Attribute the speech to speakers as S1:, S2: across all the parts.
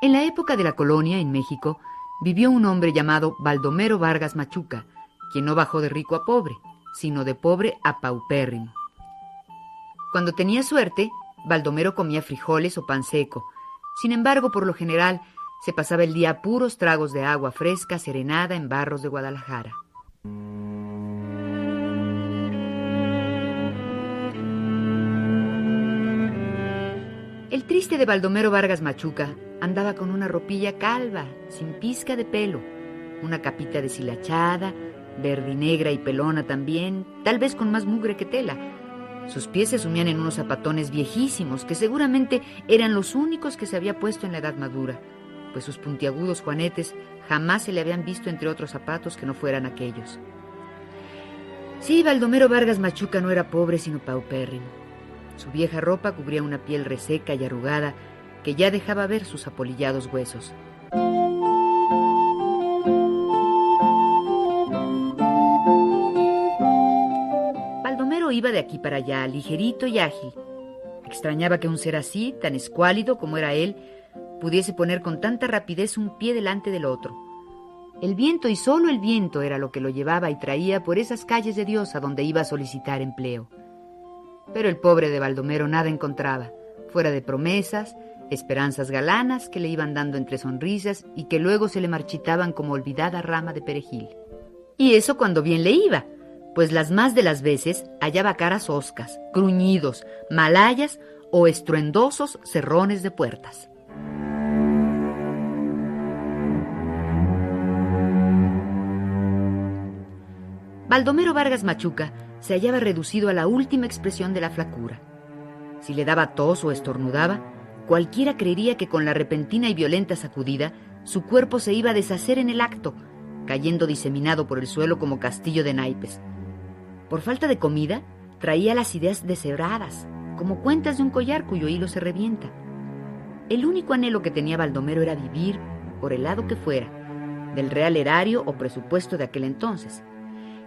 S1: En la época de la colonia, en México, vivió un hombre llamado Baldomero Vargas Machuca, quien no bajó de rico a pobre, sino de pobre a paupérrimo. Cuando tenía suerte, Baldomero comía frijoles o pan seco. Sin embargo, por lo general, se pasaba el día a puros tragos de agua fresca serenada en barros de Guadalajara. El triste de Baldomero Vargas Machuca andaba con una ropilla calva, sin pizca de pelo, una capita deshilachada, verdinegra y pelona también, tal vez con más mugre que tela. Sus pies se sumían en unos zapatones viejísimos, que seguramente eran los únicos que se había puesto en la edad madura, pues sus puntiagudos juanetes jamás se le habían visto entre otros zapatos que no fueran aquellos. Sí, Baldomero Vargas Machuca no era pobre, sino paupérrimo. Su vieja ropa cubría una piel reseca y arrugada que ya dejaba ver sus apolillados huesos. Baldomero iba de aquí para allá, ligerito y ágil. Extrañaba que un ser así, tan escuálido como era él, pudiese poner con tanta rapidez un pie delante del otro. El viento y solo el viento era lo que lo llevaba y traía por esas calles de Dios a donde iba a solicitar empleo. Pero el pobre de Baldomero nada encontraba, fuera de promesas, esperanzas galanas que le iban dando entre sonrisas y que luego se le marchitaban como olvidada rama de perejil. Y eso cuando bien le iba, pues las más de las veces hallaba caras hoscas, gruñidos, malayas o estruendosos cerrones de puertas. Baldomero Vargas Machuca se hallaba reducido a la última expresión de la flacura. Si le daba tos o estornudaba, cualquiera creería que con la repentina y violenta sacudida su cuerpo se iba a deshacer en el acto, cayendo diseminado por el suelo como castillo de naipes. Por falta de comida, traía las ideas deshebradas, como cuentas de un collar cuyo hilo se revienta. El único anhelo que tenía Baldomero era vivir, por el lado que fuera, del real erario o presupuesto de aquel entonces.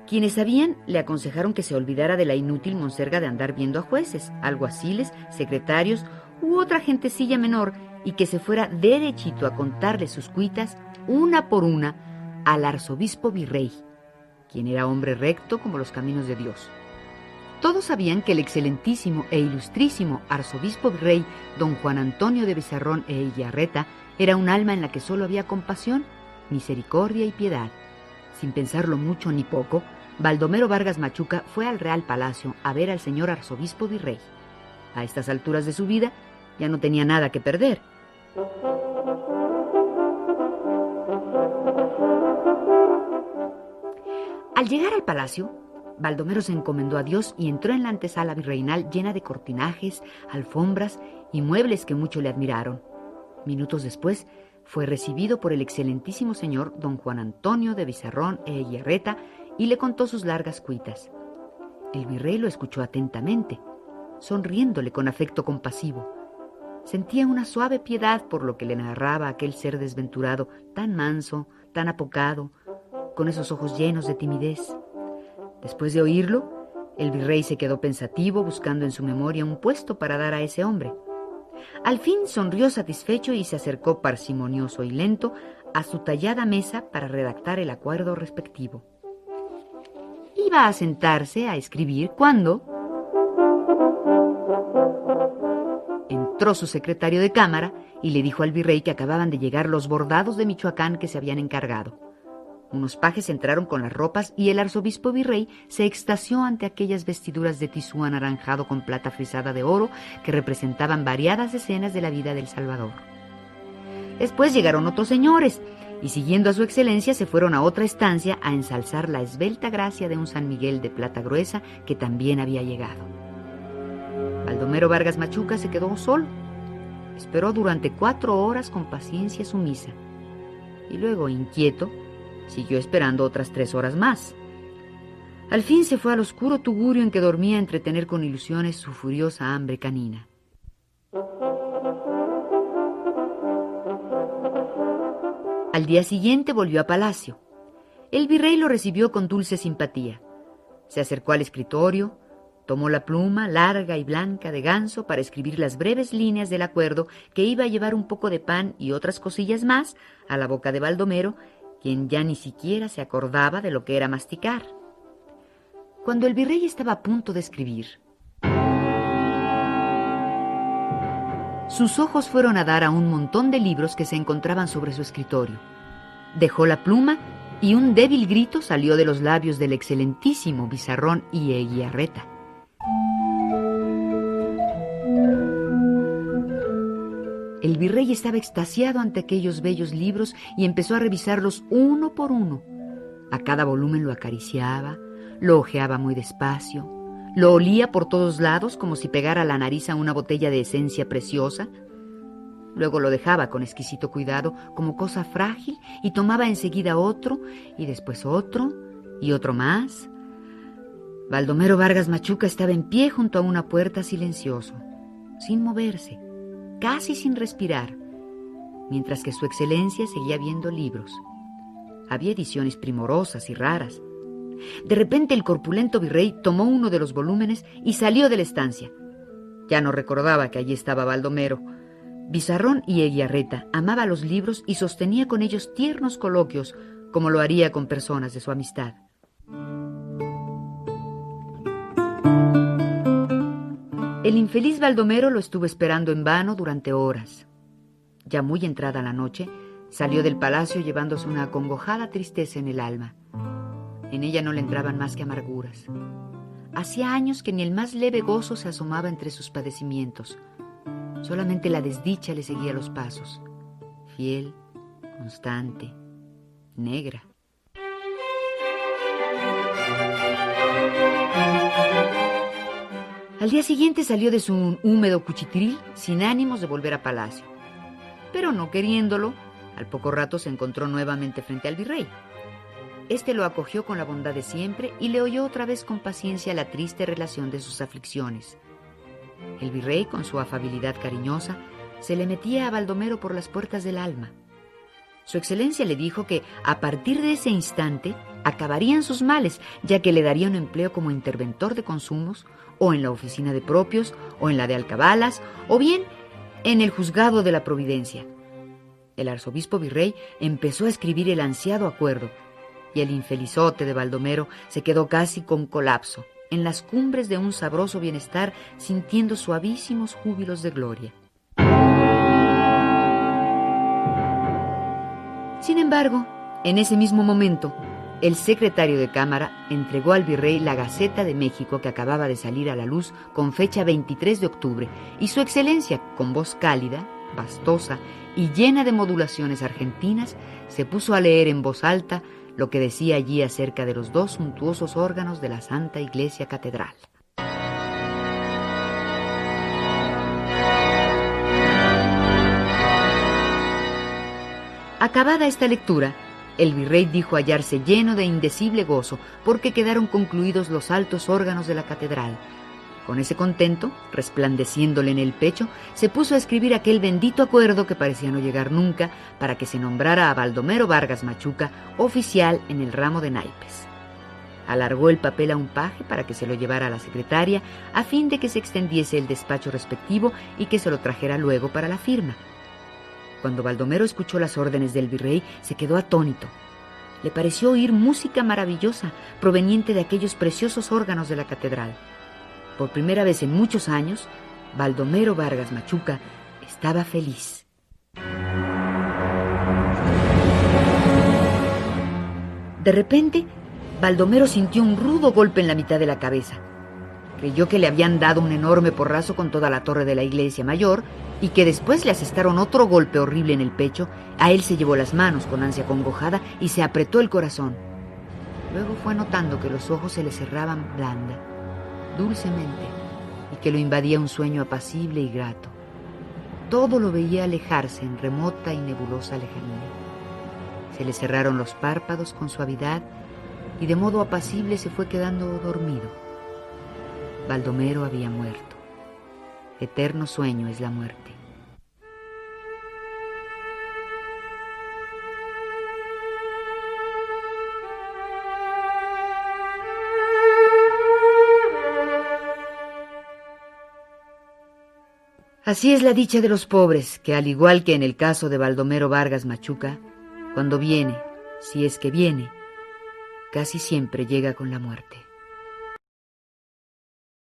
S1: Quienes sabían le aconsejaron que se olvidara de la inútil monserga de andar viendo a jueces, alguaciles, secretarios u otra gentecilla menor y que se fuera derechito a contarle sus cuitas, una por una, al arzobispo virrey, quien era hombre recto como los caminos de Dios. Todos sabían que el excelentísimo e ilustrísimo arzobispo virrey don Juan Antonio de Bizarrón e Iyarreta era un alma en la que solo había compasión, misericordia y piedad. Sin pensarlo mucho ni poco, Baldomero Vargas Machuca fue al Real Palacio a ver al señor arzobispo virrey. A estas alturas de su vida ya no tenía nada que perder. Al llegar al palacio, Baldomero se encomendó a Dios y entró en la antesala virreinal llena de cortinajes, alfombras y muebles que mucho le admiraron. Minutos después, fue recibido por el excelentísimo señor don Juan Antonio de Bizarrón e Iyarreta y le contó sus largas cuitas. El virrey lo escuchó atentamente, sonriéndole con afecto compasivo. Sentía una suave piedad por lo que le narraba aquel ser desventurado, tan manso, tan apocado, con esos ojos llenos de timidez. Después de oírlo, el virrey se quedó pensativo buscando en su memoria un puesto para dar a ese hombre. Al fin sonrió satisfecho y se acercó parsimonioso y lento a su tallada mesa para redactar el acuerdo respectivo. Iba a sentarse a escribir cuando entró su secretario de cámara y le dijo al virrey que acababan de llegar los bordados de Michoacán que se habían encargado. Unos pajes entraron con las ropas y el arzobispo virrey se extasió ante aquellas vestiduras de tisú anaranjado con plata frisada de oro que representaban variadas escenas de la vida del Salvador. Después llegaron otros señores y siguiendo a su excelencia se fueron a otra estancia a ensalzar la esbelta gracia de un San Miguel de plata gruesa que también había llegado. Baldomero Vargas Machuca se quedó solo. Esperó durante 4 horas con paciencia sumisa y luego, inquieto, siguió esperando otras 3 horas más. Al fin se fue al oscuro tugurio en que dormía a entretener con ilusiones su furiosa hambre canina. Al día siguiente volvió a palacio. El virrey lo recibió con dulce simpatía. Se acercó al escritorio, Tomó la pluma larga y blanca de Ganso para escribir las breves líneas del acuerdo que iba a llevar un poco de pan y otras cosillas más a la boca de Baldomero, quien ya ni siquiera se acordaba de lo que era masticar. Cuando el virrey estaba a punto de escribir, sus ojos fueron a dar a un montón de libros que se encontraban sobre su escritorio. Dejó la pluma y un débil grito salió de los labios del excelentísimo Bizarrón y Eguiarreta. El virrey estaba extasiado ante aquellos bellos libros y empezó a revisarlos uno por uno. A cada volumen lo acariciaba, lo hojeaba muy despacio, lo olía por todos lados como si pegara la nariz a una botella de esencia preciosa. Luego lo dejaba con exquisito cuidado como cosa frágil y tomaba enseguida otro y después otro y otro más. Baldomero Vargas Machuca estaba en pie junto a una puerta silencioso, sin moverse, casi sin respirar, mientras que su excelencia seguía viendo libros. Había ediciones primorosas y raras. De repente el corpulento virrey tomó uno de los volúmenes y salió de la estancia. Ya no recordaba que allí estaba Baldomero. Bizarrón y Eguiarreta amaba los libros y sostenía con ellos tiernos coloquios, como lo haría con personas de su amistad. El infeliz Baldomero lo estuvo esperando en vano durante horas. Ya muy entrada la noche, salió del palacio llevándose una acongojada tristeza en el alma. En ella no le entraban más que amarguras. Hacía años que ni el más leve gozo se asomaba entre sus padecimientos. Solamente la desdicha le seguía los pasos, fiel, constante, negra. Al día siguiente salió de su húmedo cuchitril sin ánimos de volver a palacio. Pero no queriéndolo, al poco rato se encontró nuevamente frente al virrey. Este lo acogió con la bondad de siempre y le oyó otra vez con paciencia la triste relación de sus aflicciones. El virrey, con su afabilidad cariñosa, se le metía a Baldomero por las puertas del alma. Su excelencia le dijo que a partir de ese instante acabarían sus males, ya que le daría un empleo como interventor de consumos, o en la oficina de propios, o en la de alcabalas, o bien en el juzgado de la Providencia. El arzobispo virrey empezó a escribir el ansiado acuerdo, y el infelizote de Baldomero se quedó casi con colapso, en las cumbres de un sabroso bienestar, sintiendo suavísimos júbilos de gloria. Sin embargo, en ese mismo momento, el secretario de Cámara entregó al virrey la Gaceta de México que acababa de salir a la luz con fecha 23 de octubre, y su excelencia, con voz cálida, pastosa y llena de modulaciones argentinas, se puso a leer en voz alta lo que decía allí acerca de los dos suntuosos órganos de la Santa Iglesia Catedral. Acabada esta lectura, el virrey dijo hallarse lleno de indecible gozo porque quedaron concluidos los altos órganos de la catedral. Con ese contento, resplandeciéndole en el pecho, se puso a escribir aquel bendito acuerdo que parecía no llegar nunca para que se nombrara a Baldomero Vargas Machuca oficial en el ramo de naipes. Alargó el papel a un paje para que se lo llevara a la secretaria a fin de que se extendiese el despacho respectivo y que se lo trajera luego para la firma. Cuando Baldomero escuchó las órdenes del virrey, se quedó atónito. Le pareció oír música maravillosa proveniente de aquellos preciosos órganos de la catedral. Por primera vez en muchos años, Baldomero Vargas Machuca estaba feliz. De repente, Baldomero sintió un rudo golpe en la mitad de la cabeza. Creyó que le habían dado un enorme porrazo con toda la torre de la iglesia mayor y que después le asestaron otro golpe horrible en el pecho. A él se llevó las manos con ansia congojada y se apretó el corazón. Luego fue notando que los ojos se le cerraban blanda, dulcemente, y que lo invadía un sueño apacible y grato. Todo lo veía alejarse en remota y nebulosa lejanía. Se le cerraron los párpados con suavidad y de modo apacible se fue quedando dormido. Baldomero había muerto. Eterno sueño es la muerte. Así es la dicha de los pobres, que al igual que en el caso de Baldomero Vargas Machuca, cuando viene, si es que viene, casi siempre llega con la muerte.